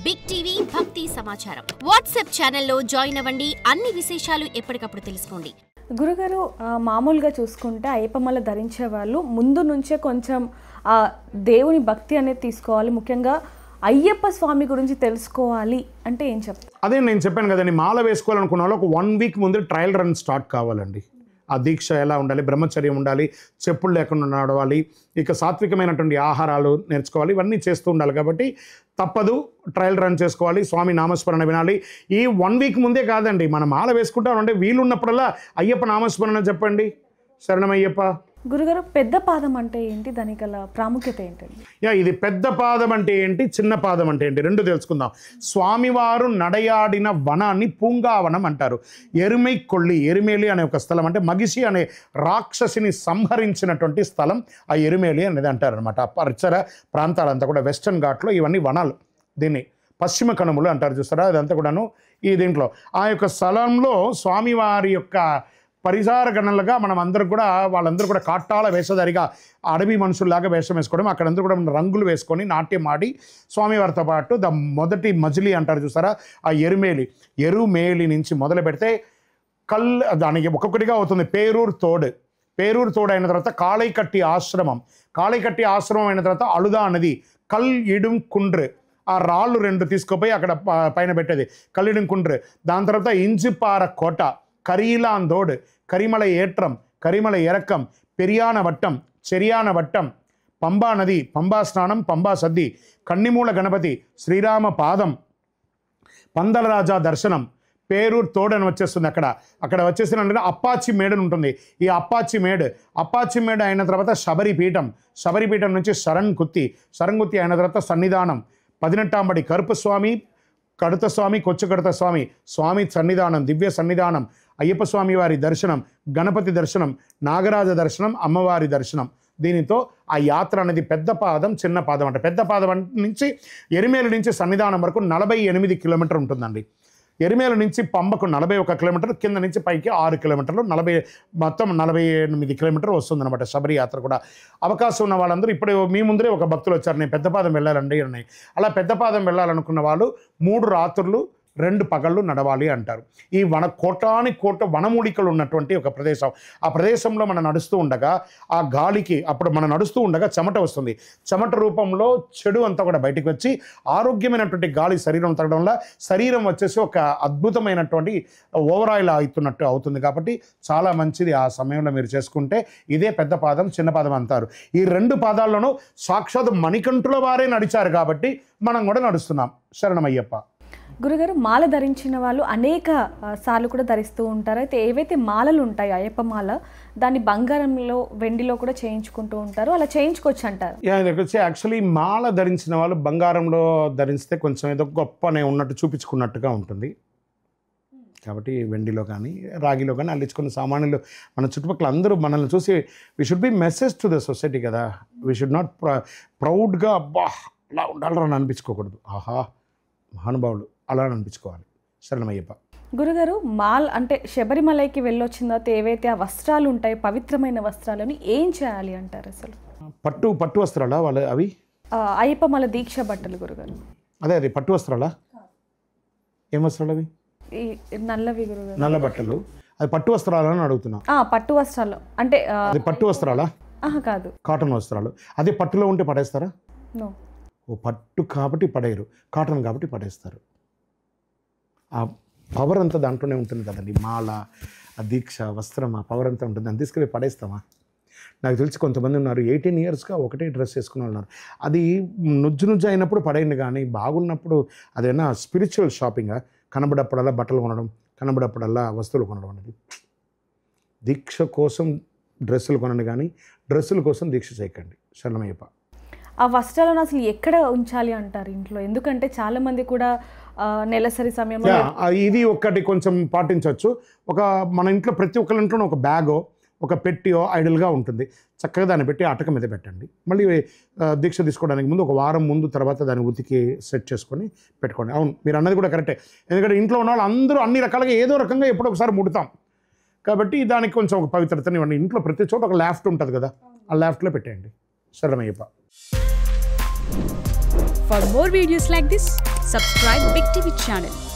Big TV భక్తి సమాచారం WhatsApp ఛానల్లో జాయిన్ అవ్వండి. అన్ని విశేషాలు ఎప్పటికప్పుడు తెలుసుకోండి. గురుగారు, మామూలుగా చూసుకుంటే అయ్యప్పమాల ధరించే వాళ్ళు ముందు నుంచే కొంచెం దేవుని భక్తి అనేది తీసుకోవాలి. ముఖ్యంగా అయ్యప్ప స్వామి గురించి తెలుసుకోవాలి అంటే ఏం చెప్తారు? అదే నేను చెప్పాను కదండి, మాల వేసుకోవాలనుకున్న వాళ్ళు ఒక 1 వీక్ ముందు ట్రయల్ రన్ స్టార్ట్ కావాలండి. ఆ దీక్ష ఎలా ఉండాలి, బ్రహ్మచర్యం ఉండాలి, చెప్పులు లేకుండా నడవాలి, ఇక సాత్వికమైనటువంటి ఆహారాలు నేర్చుకోవాలి, ఇవన్నీ చేస్తూ ఉండాలి. కాబట్టి తప్పదు, ట్రయల్ రన్ చేసుకోవాలి, స్వామి నామస్మరణ వినాలి. ఈ 1 వీక్ ముందే కాదండి, మనం మాల వేసుకుంటామంటే వీలున్నప్పుడల్లా అయ్యప్ప నామస్మరణ చెప్పండి, శరణమయ్యప్ప. గురుగారు, పెద్ద పాదం అంటే ఏంటి, దానికి గల ప్రాముఖ్యత ఏంటండి? ఇది పెద్ద పాదం అంటే ఏంటి, చిన్న పాదం అంటే ఏంటి, రెండు తెలుసుకుందాం. స్వామివారు నడయాడిన వనాన్ని పూంగావనం అంటారు. ఎరిమేలి అనే ఒక స్థలం, అంటే మగిషి అనే రాక్షసిని సంహరించినటువంటి స్థలం ఆ ఎరిమేలి అనేది అంటారు అనమాట. పరిసర ప్రాంతాలంతా కూడా వెస్టర్న్ ఘాట్లో ఇవన్నీ వనాలు, దీన్ని పశ్చిమ కనుమలు అంటారు, చూస్తారా? అదంతా కూడాను ఈ దీంట్లో ఆ యొక్క స్థలంలో స్వామివారి యొక్క పరిసార గణలుగా మనం అందరూ కూడా, వాళ్ళందరూ కూడా కాట్టాల వేషధారిగా అడవి మనుషుల్లాగా వేషం వేసుకోవడం, అక్కడందరూ కూడా నాట్యం వేసుకొని నాట్యం ఆడి స్వామివారితో పాటు మొదటి మజిలీ అంటారు చూసారా, ఆ ఎరుమేలి నుంచి మొదలు పెడితే దానికి ఒక్కొక్కటిగా అవుతుంది. పేరూరు తోడు అయిన తర్వాత కాళైకట్టి ఆశ్రమం అయిన తర్వాత అళుదా నది, ఇడుం కుండ్రు, ఆ రాళ్ళు 2 తీసుకుపోయి అక్కడ పైన పెట్టేది కల్లిడుం కుండ్రు. దాని తర్వాత ఇంజిపార కోట, కరీలాందోడు, కరిమల ఏట్రం, కరిమల ఎరక్కం, చెరియాన వట్టం, పంబా నది, పంబా స్నానం, పంబా సద్ది, కన్నిమూల గణపతి, శ్రీరామ పాదం, పందలరాజా దర్శనం, పేరూరు తోడని వచ్చేస్తుంది. అక్కడ వచ్చేసిన అప్పాచి మేడని ఉంటుంది. ఈ అప్పాచి మేడ అయిన తర్వాత శబరిపీఠం నుంచి శరణ్గుత్తి అయిన తర్వాత సన్నిధానం, 18 కరుపు స్వామి, కడుత స్వామి, కొచ్చుకడుత స్వామి సన్నిధానం, దివ్య సన్నిధానం, అయ్యప్ప స్వామి వారి దర్శనం, గణపతి దర్శనం, నాగరాజ దర్శనం, అమ్మవారి దర్శనం. దీనితో ఆ యాత్ర అనేది పెద్ద పాదం, చిన్న పాదం అంటే, పెద్ద పాదం నుంచి ఎరిమేలు నుంచి సన్నిధానం వరకు 48 కిలోమీటర్ ఉంటుందండి. ఎరిమేలు నుంచి పంబకు 41 కిలోమీటర్, కింద నుంచి పైకి 6 కిలోమీటర్లు, మొత్తం 48 కిలోమీటర్ వస్తుందన్నమాట శబరి యాత్ర కూడా. అవకాశం ఉన్న వాళ్ళందరూ, ఇప్పుడు మీ ముందరే ఒక భక్తులు వచ్చారు, నేను పెద్దపాదం వెళ్ళాలండి అని. అలా పెద్దపాదం వెళ్ళాలనుకున్న వాళ్ళు 3 రాత్రులు 2 పగళ్ళు నడవాలి అంటారు. ఈ కోట వనమూలికలు ఉన్నటువంటి ఒక ప్రదేశం. ఆ ప్రదేశంలో మనం నడుస్తూ ఉండగా ఆ గాలికి, అప్పుడు మనం నడుస్తూ ఉండగా చెమట వస్తుంది. చెమట రూపంలో చెడు అంతా కూడా బయటకు వచ్చి ఆరోగ్యమైనటువంటి గాలి శరీరం తగ్గడం వల్ల శరీరం వచ్చేసి ఒక అద్భుతమైనటువంటి ఓవరాయిల్ అవుతున్నట్టు అవుతుంది. కాబట్టి చాలా మంచిది ఆ సమయంలో మీరు చేసుకుంటే. ఇదే పెద్ద పాదం, చిన్న పాదం అంటారు. ఈ 2 పాదాల్లోనూ సాక్షాత్ మణికంఠుల వారే నడిచారు కాబట్టి మనం కూడా నడుస్తున్నాం. శరణమయ్యప్ప. గురుగారు, మాల ధరించిన వాళ్ళు అనేక సార్లు కూడా ధరిస్తూ ఉంటారు. అయితే ఏవైతే మాలలు ఉంటాయో అయ్యప్ప మాల, దాన్ని బంగారంలో, వెండిలో కూడా చేయించుకుంటూ ఉంటారు. అలా చేయించుకోవచ్చు అంటారు. యాక్చువల్లీ మాల ధరించిన వాళ్ళు బంగారంలో ధరిస్తే కొంచెం ఏదో గొప్పనే ఉన్నట్టు చూపించుకున్నట్టుగా ఉంటుంది. కాబట్టి వెండిలో కానీ రాగిలో కానీ అల్లించుకున్న సామాన్యులు మన చుట్టుపక్కల అందరూ మనల్ని చూసి we should be message to the society కదా. వి షుడ్ నాట్ ప్రౌడ్గా అబ్బా అలా ఉండాలని అనిపించుకోకూడదు. ఆహా మహానుభావులు అలా అనిపించుకోవాలి. శరణమయ్యప్ప. గురుగారు, అంటే శబరిమలైకి వెళ్ళొచ్చిన తర్వాత ఏవైతే ఆ వస్త్రాలు ఉంటాయి, పవిత్రమైన వస్త్రాలని ఏం చేయాలి అంటారు? అసలు పట్టు వస్త్రాలా వాళ్ళు? అవి అయ్యప్ప మాల దీక్ష బట్టలు గురుగారు. అదే పట్టు వస్త్రాలా? ఏం వస్త్రాలు అవి? నల్లవి గురుగారు. నల్ల బట్టలు. అది పట్టు వస్త్రాలని అడుగుతున్నా. పట్టు వస్త్రాలు అంటే అది పట్టు వస్త్రాలా? కాదు, కాటన్ వస్త్రాలు. అదే పట్టులో ఉంటే పడేస్తారా? నో. పట్టు కాబట్టి పడేయరు, కాటన్ కాబట్టి పడేస్తారు. ఆ పవర్ అంతా దాంట్లోనే ఉంటుంది కదండి. మాల, ఆ దీక్ష, వస్త్రం, ఆ పవర్ అంతా ఉంటుంది. దాన్ని తీసుకెళ్ళి పడేస్తామా? నాకు తెలిసి కొంతమంది ఉన్నారు 18 ఇయర్స్గా ఒకటే డ్రెస్ వేసుకుని ఉన్నారు. అది నుజ్జు అయినప్పుడు పడేయండి, కానీ బాగున్నప్పుడు అదేనా స్పిరిచువల్ షాపింగ్గా? కనబడప్పుడల్లా బట్టలు కొనడం, కనబడప్పుడల్లా వస్తువులు కొనడం అనేది. దీక్ష కోసం డ్రెస్సులు కొనండి, కానీ డ్రెస్సుల కోసం దీక్ష చేయకండి. శరణమయ్యప్ప. ఆ వస్త్రాలను అసలు ఎక్కడ ఉంచాలి అంటారు ఇంట్లో? ఎందుకంటే చాలామంది కూడా నెలసరి సమయంలో ఇది ఒక్కటి కొంచెం పాటించవచ్చు. మన ఇంట్లో ప్రతి ఒక్కరి ఇంట్లో ఒక బ్యాగో, ఒక పెట్టియో ఐడల్గా ఉంటుంది. చక్కగా దాన్ని పెట్టి అటక మీద పెట్టండి. మళ్ళీ దీక్ష తీసుకోవడానికి ముందు ఒక వారం ముందు తర్వాత దాన్ని ఉతికి సెట్ చేసుకొని పెట్టుకోండి. అవును, మీరు అన్నది కూడా కరెక్టే. ఎందుకంటే ఇంట్లో ఉన్న వాళ్ళు అందరూ అన్ని రకాలుగా ఏదో రకంగా ఎప్పుడో ఒకసారి ముడతాం. కాబట్టి దానికి కొంచెం ఒక పవిత్రతని ఇవ్వండి. ఇంట్లో ప్రతి చోట ఒక లాఫ్ట్ ఉంటుంది కదా, ఆ లాఫ్ట్లో పెట్టేయండి. శరణమయ్యప్ప. For more videos like this, Subscribe Big TV channel